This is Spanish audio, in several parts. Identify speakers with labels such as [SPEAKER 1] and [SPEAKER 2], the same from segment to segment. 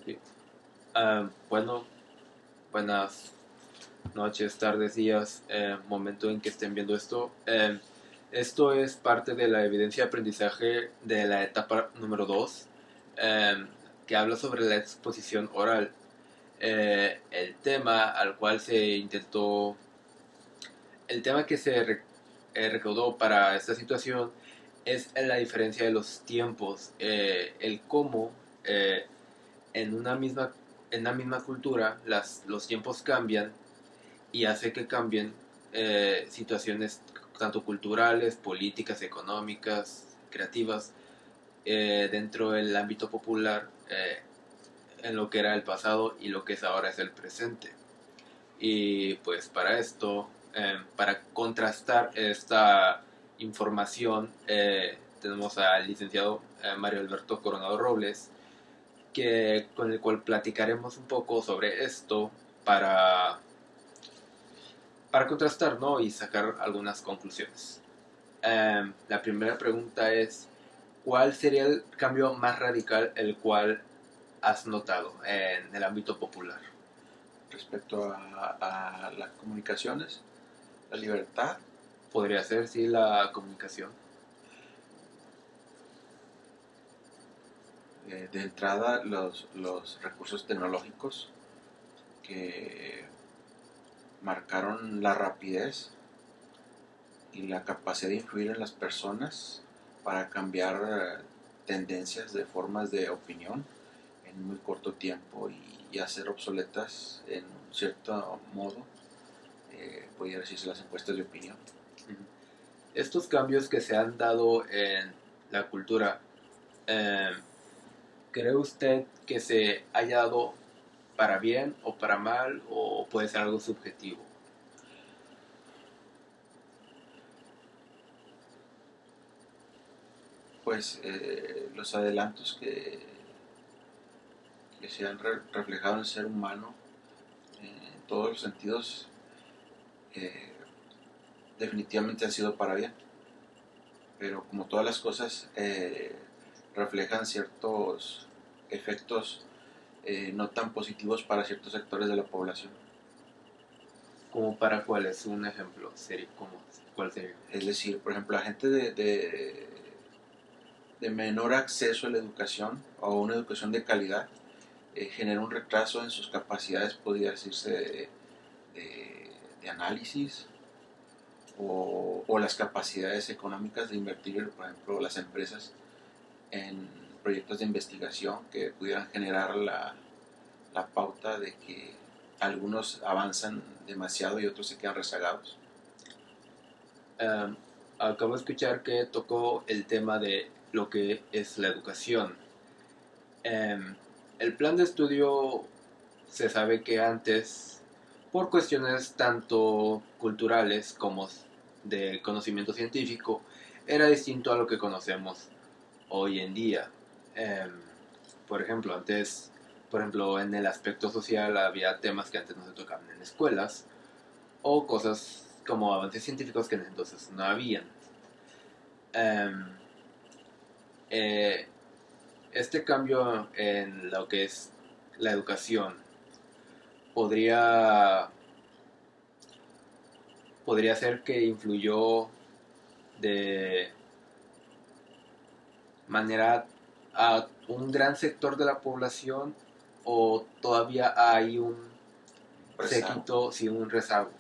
[SPEAKER 1] Sí. Bueno, buenas noches, tardes, días, momento en que estén viendo esto. Esto es parte de la evidencia de aprendizaje de la etapa número 2, que habla sobre la exposición oral. El tema al cual se intentó, el tema que se recaudó para esta situación es la diferencia de los tiempos, el cómo en una misma, en la misma cultura los tiempos cambian y hace que cambien situaciones tanto culturales, políticas, económicas, creativas, dentro del ámbito popular, en lo que era el pasado y lo que es ahora es el presente. Y pues para esto, para contrastar esta información, tenemos al licenciado Mario Alberto Coronado Robles, con el cual platicaremos un poco sobre esto para, para contrastar, ¿no? Y sacar algunas conclusiones. La primera pregunta es, ¿cuál sería el cambio más radical el cual has notado en el ámbito popular?
[SPEAKER 2] Respecto a las comunicaciones, la libertad.
[SPEAKER 1] Podría ser, sí, la comunicación.
[SPEAKER 2] De entrada, los recursos tecnológicos que marcaron la rapidez y la capacidad de influir en las personas para cambiar tendencias de formas de opinión en muy corto tiempo y hacer obsoletas en cierto modo, podría decirse, las encuestas de opinión.
[SPEAKER 1] Estos cambios que se han dado en la cultura, eh, ¿cree usted que se haya dado para bien o para mal o puede ser algo subjetivo?
[SPEAKER 2] Pues los adelantos que se han reflejado en el ser humano en todos los sentidos, eh, definitivamente han sido para bien, pero como todas las cosas, reflejan ciertos efectos no tan positivos para ciertos sectores de la población.
[SPEAKER 1] ¿Como para cuál es un ejemplo? ¿Cuál sería?
[SPEAKER 2] Es decir, por ejemplo, la gente de menor acceso a la educación o una educación de calidad genera un retraso en sus capacidades, podría decirse, de análisis o las capacidades económicas de invertir, por ejemplo, las empresas en proyectos de investigación que pudieran generar la pauta de que algunos avanzan demasiado y otros se quedan rezagados.
[SPEAKER 1] Um, Acabo de escuchar que tocó el tema de lo que es la educación. Um, el plan de estudio se sabe que antes, por cuestiones tanto culturales como de conocimiento científico, era distinto a lo que conocemos hoy en día. Um, por ejemplo, en el aspecto social había temas que antes no se tocaban en escuelas o cosas como avances científicos que en ese entonces no habían. Um, eh, este cambio en lo que es la educación podría, podría ser que influyó de manera a un gran sector de la población o todavía hay un
[SPEAKER 2] Rezago.
[SPEAKER 1] séquito, sí, un rezago.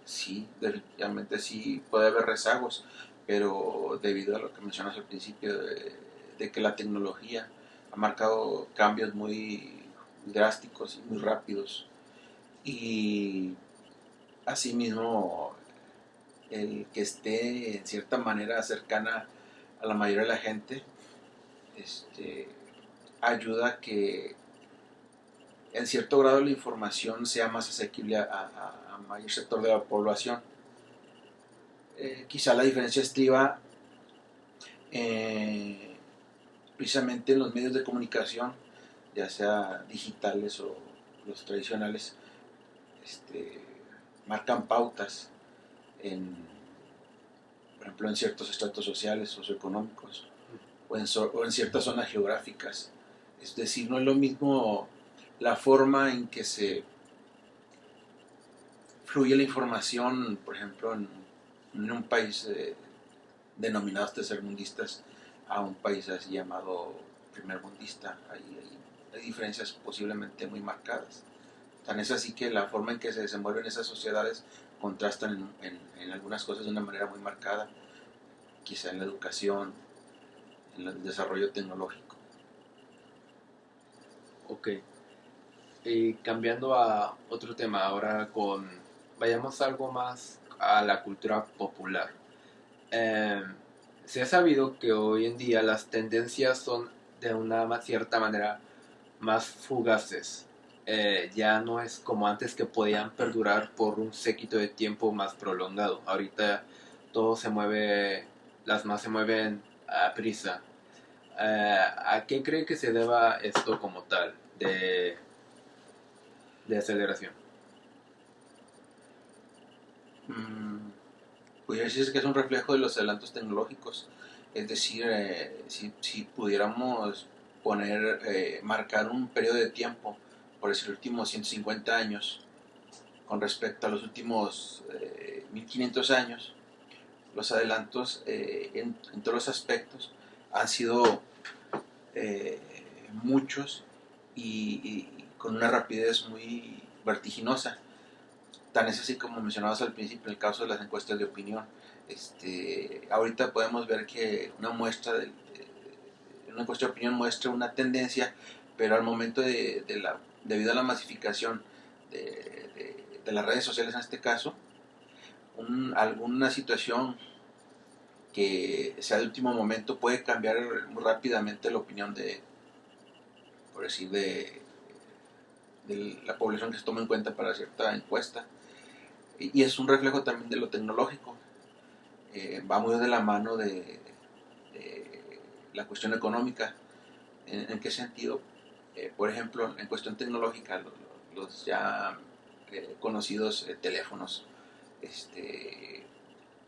[SPEAKER 2] Sí, definitivamente sí puede haber rezagos, pero debido a lo que mencionas al principio, de que la tecnología ha marcado cambios muy drásticos y muy rápidos, y asimismo el que esté en cierta manera cercana a la mayoría de la gente, este, ayuda a que en cierto grado la información sea más asequible a mayor sector de la población. Quizá la diferencia estriba eh, precisamente en los medios de comunicación, ya sea digitales o los tradicionales, este, marcan pautas en, por ejemplo, en ciertos estratos sociales, socioeconómicos, o en ciertas zonas geográficas. Es decir, no es lo mismo la forma en que se fluye la información, por ejemplo, en un país denominados tercermundistas a un país así llamado primermundista. Hay diferencias posiblemente muy marcadas. Tan es así que la forma en que se desenvuelven esas sociedades contrastan en algunas cosas de una manera muy marcada, quizá en la educación, en el desarrollo tecnológico.
[SPEAKER 1] Ok. Y cambiando a otro tema, vayamos algo más a la cultura popular. Eh, Se ha sabido que hoy en día las tendencias son de una cierta manera más fugaces. Ya no es como antes que podían perdurar por un séquito de tiempo más prolongado. Ahorita todo se mueve, las más se mueven a prisa. ¿A qué cree que se deba esto como tal de aceleración?
[SPEAKER 2] Mm, Pues decir que es un reflejo de los adelantos tecnológicos. Es decir, si pudiéramos marcar un periodo de tiempo, por decir, los últimos 150 años, con respecto a los últimos 1500 años, los adelantos en todos los aspectos han sido eh, muchos y con una rapidez muy vertiginosa. Tan es así como mencionabas al principio, en el caso de las encuestas de opinión. Ahorita podemos ver que una encuesta de opinión muestra una tendencia, pero al momento debido a la masificación de las redes sociales en este caso, alguna situación que sea de último momento puede cambiar muy rápidamente la opinión por decir, de la población que se toma en cuenta para cierta encuesta. Y es un reflejo también de lo tecnológico. Va muy de la mano de la cuestión económica. ¿En qué sentido? Por ejemplo, en cuestión tecnológica, los ya conocidos teléfonos,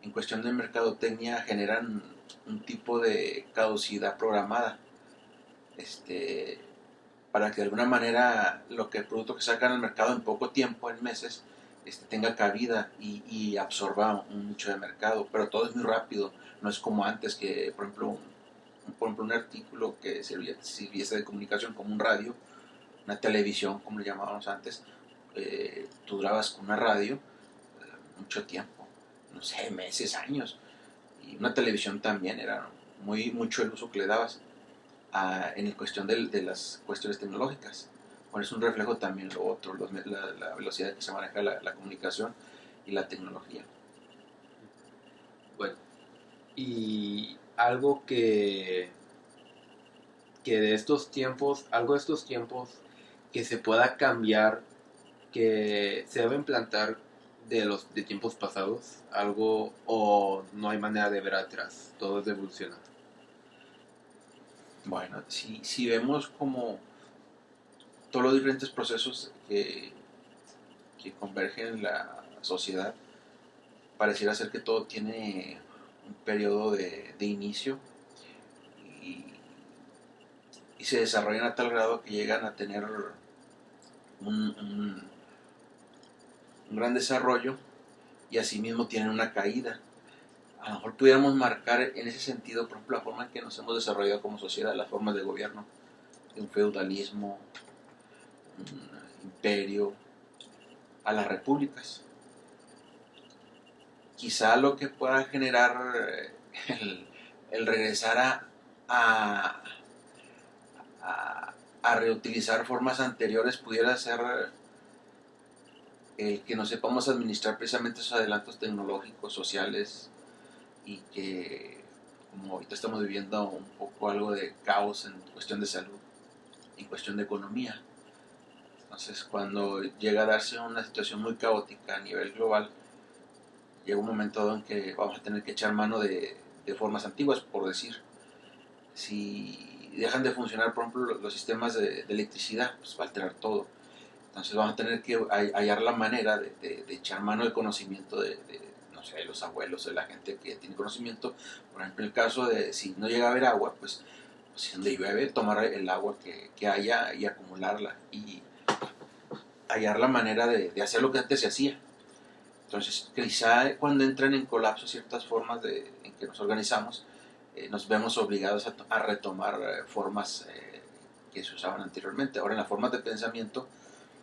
[SPEAKER 2] en cuestión de mercadotecnia, generan un tipo de caducidad programada, este, para que de alguna manera el producto que sacan al mercado en poco tiempo, en meses, tenga cabida y absorba un nicho de mercado. Pero todo es muy rápido, no es como antes que, por ejemplo, un artículo que sirviese de comunicación como un radio, una televisión, como le llamábamos antes, tú durabas con una radio mucho tiempo, no sé, meses, años. Y una televisión también era mucho el uso que le dabas en cuestión de las cuestiones tecnológicas. Bueno, es un reflejo también lo otro, la velocidad que se maneja la comunicación y la tecnología.
[SPEAKER 1] Bueno, y algo de estos tiempos que se pueda cambiar, que se debe implantar de tiempos pasados, algo o no hay manera de ver atrás, todo es de evolucionar.
[SPEAKER 2] Bueno, si vemos como todos los diferentes procesos que convergen en la sociedad, pareciera ser que todo tiene un periodo de inicio y, y se desarrollan a tal grado que llegan a tener un gran desarrollo y asimismo tienen una caída. A lo mejor pudiéramos marcar en ese sentido, por ejemplo, la forma en que nos hemos desarrollado como sociedad, las formas de gobierno, de un feudalismo, un imperio, a las repúblicas. Quizá lo que pueda generar el regresar a, a reutilizar formas anteriores pudiera ser que no sepamos administrar precisamente esos adelantos tecnológicos, sociales, y que como ahorita estamos viviendo un poco algo de caos en cuestión de salud, en cuestión de economía. Entonces, cuando llega a darse una situación muy caótica a nivel global, llega un momento en que vamos a tener que echar mano de formas antiguas, por decir. Si dejan de funcionar, por ejemplo, los sistemas de electricidad, pues va a alterar todo. Entonces vamos a tener que hallar la manera de echar mano del conocimiento no sé, de los abuelos, de la gente que tiene conocimiento. Por ejemplo, en el caso de si no llega a haber agua, pues si donde llueve, tomar el agua que haya y acumularla y hallar la manera de hacer lo que antes se hacía. Entonces, quizá cuando entran en colapso ciertas formas en que nos organizamos, nos vemos obligados a retomar formas que se usaban anteriormente. Ahora, en las formas de pensamiento,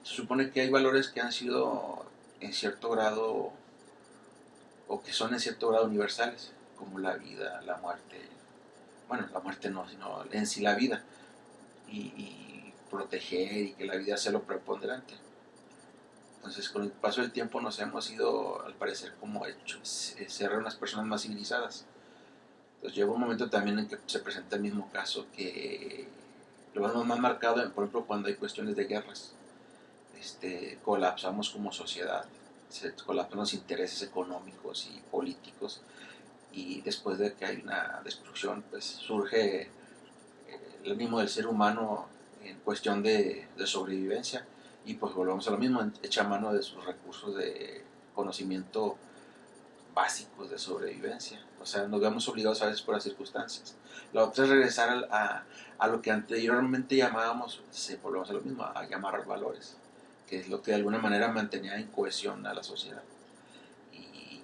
[SPEAKER 2] se supone que hay valores que han sido en cierto grado, o que son en cierto grado universales, como la vida, la muerte, bueno, la muerte no, sino en sí la vida, y proteger y que la vida sea lo preponderante. Entonces, con el paso del tiempo nos hemos ido, al parecer, como ser unas personas más civilizadas. Entonces, llega un momento también en que se presenta el mismo caso, que lo vemos más marcado, por ejemplo, cuando hay cuestiones de guerras. Colapsamos como sociedad, se colapsan los intereses económicos y políticos, y después de que hay una destrucción, pues surge el ánimo del ser humano en cuestión de sobrevivencia, y pues volvemos a lo mismo, echa mano de sus recursos de conocimiento básicos de sobrevivencia. O sea, nos vemos obligados a veces por las circunstancias. La otra es regresar a lo que anteriormente llamábamos, volvemos a lo mismo, a llamar valores, que es lo que de alguna manera mantenía en cohesión a la sociedad.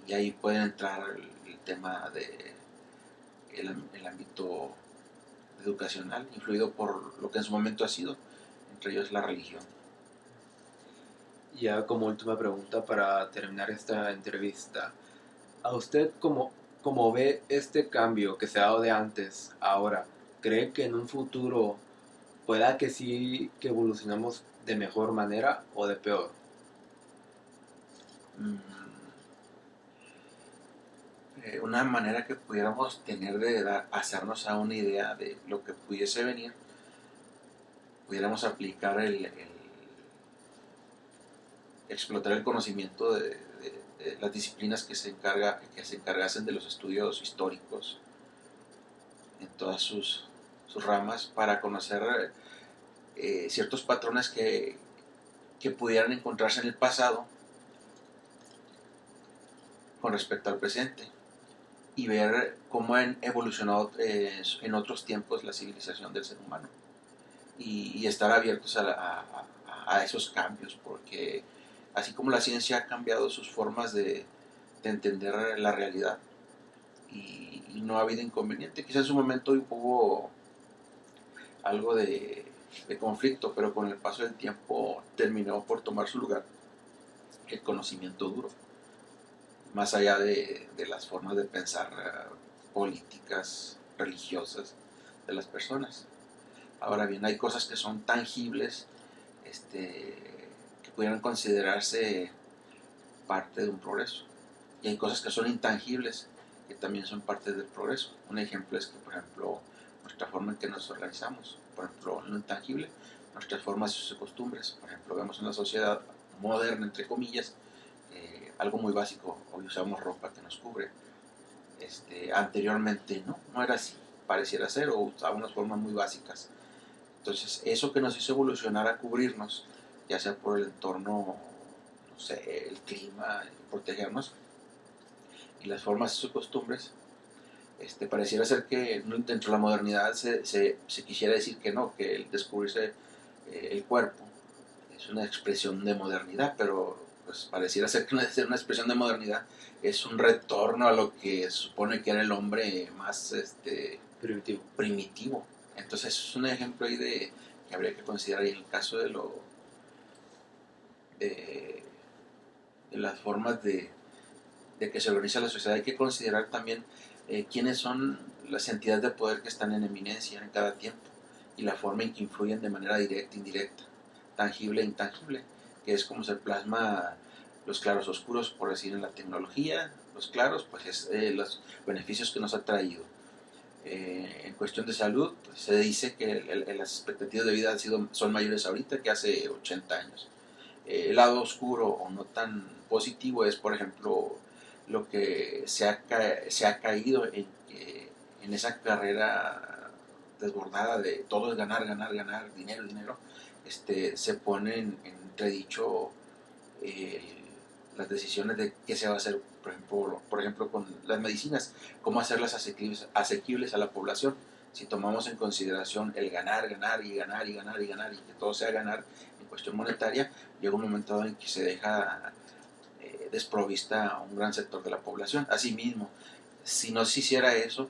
[SPEAKER 2] Y ahí puede entrar el tema de el ámbito educacional, influido por lo que en su momento ha sido, entre ellos la religión.
[SPEAKER 1] Ya como última pregunta para terminar esta entrevista, ¿a usted cómo ve este cambio que se ha dado de antes a ahora? ¿Cree que en un futuro pueda que sí que evolucionamos de mejor manera o de peor?
[SPEAKER 2] Una manera que pudiéramos tener hacernos a una idea de lo que pudiese venir, pudiéramos aplicar explotar el conocimiento de las disciplinas que se encargasen de los estudios históricos en todas sus ramas, para conocer ciertos patrones que pudieran encontrarse en el pasado con respecto al presente, y ver cómo han evolucionado en otros tiempos la civilización del ser humano, y estar abiertos a esos cambios, porque así como la ciencia ha cambiado sus formas de entender la realidad, y no ha habido inconveniente. Quizás en su momento hubo algo de conflicto, pero con el paso del tiempo terminó por tomar su lugar el conocimiento duro, más allá de las formas de pensar políticas, religiosas de las personas. Ahora bien, hay cosas que son tangibles, que pudieran considerarse parte de un progreso, y hay cosas que son intangibles, que también son parte del progreso. Un ejemplo es que, por ejemplo, nuestra forma en que nos organizamos, por ejemplo, lo intangible, nuestras formas y costumbres. Por ejemplo, vemos en la sociedad moderna, entre comillas, algo muy básico: hoy usamos ropa que nos cubre. Anteriormente no era así, pareciera ser, o usábamos formas muy básicas. Entonces, eso que nos hizo evolucionar a cubrirnos, ya sea por el entorno, no sé, el clima, protegernos, y las formas y sus costumbres, pareciera ser que dentro de la modernidad se quisiera decir que no, que el descubrirse el cuerpo es una expresión de modernidad, pero pues pareciera ser que no es una expresión de modernidad, es un retorno a lo que se supone que era el hombre más primitivo. Entonces es un ejemplo ahí que habría que considerar. Y en el caso de, de las formas de que se organiza la sociedad, hay que considerar también quiénes son las entidades de poder que están en eminencia en cada tiempo, y la forma en que influyen de manera directa, indirecta, tangible e intangible, que es como se plasma los claros oscuros, por decir, en la tecnología. Los claros, pues es los beneficios que nos ha traído. En cuestión de salud, pues se dice que las expectativas de vida son mayores ahorita que hace 80 años. El lado oscuro o no tan positivo es, por ejemplo, lo que se ha caído en esa carrera desbordada de todo es ganar, ganar, ganar, dinero, dinero. Se pone en entredicho eh, las decisiones de qué se va a hacer, por ejemplo con las medicinas, cómo hacerlas asequibles a la población, Si tomamos en consideración el ganar, ganar y ganar y ganar y ganar y que todo sea ganar en cuestión monetaria, llega un momento en que se deja desprovista a un gran sector de la población. Asimismo, si no se hiciera eso,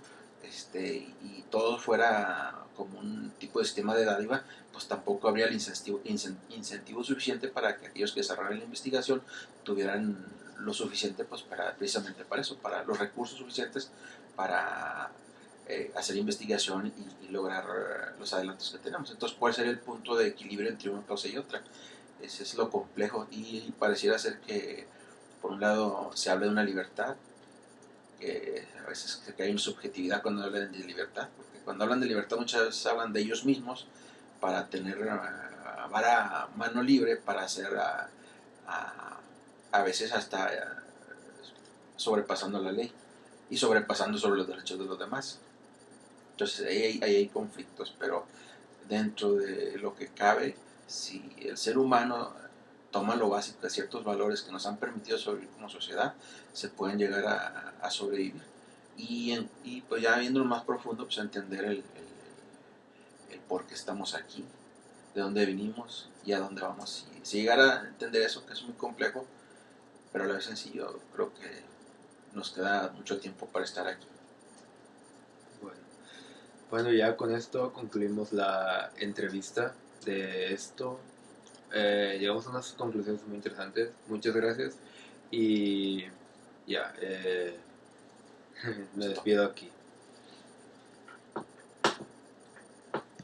[SPEAKER 2] y todo fuera como un tipo de sistema de dádiva, pues tampoco habría el incentivo suficiente para que aquellos que desarrollen la investigación tuvieran lo suficiente, pues precisamente para eso, para los recursos suficientes para hacer investigación y lograr los adelantos que tenemos. Entonces, ¿cuál sería el punto de equilibrio entre una cosa y otra? Ese es lo complejo, y pareciera ser que por un lado se habla de una libertad, que a veces que hay una subjetividad cuando hablan de libertad, porque cuando hablan de libertad muchas veces hablan de ellos mismos para tener vara mano libre para hacer a veces hasta sobrepasando la ley y sobrepasando sobre los derechos de los demás. Entonces ahí hay conflictos, pero dentro de lo que cabe, si el ser humano toma lo básico de ciertos valores que nos han permitido sobrevivir como sociedad, se pueden llegar a sobrevivir. Y pues ya viéndolo más profundo, pues entender el por qué estamos aquí, de dónde venimos y a dónde vamos. Si llegara a entender eso, que es muy complejo, pero a la vez sencillo, creo que nos queda mucho tiempo para estar aquí.
[SPEAKER 1] Bueno, bueno, ya con esto concluimos la entrevista de esto. Llegamos a unas conclusiones muy interesantes. Muchas gracias. Y ya, me despido aquí.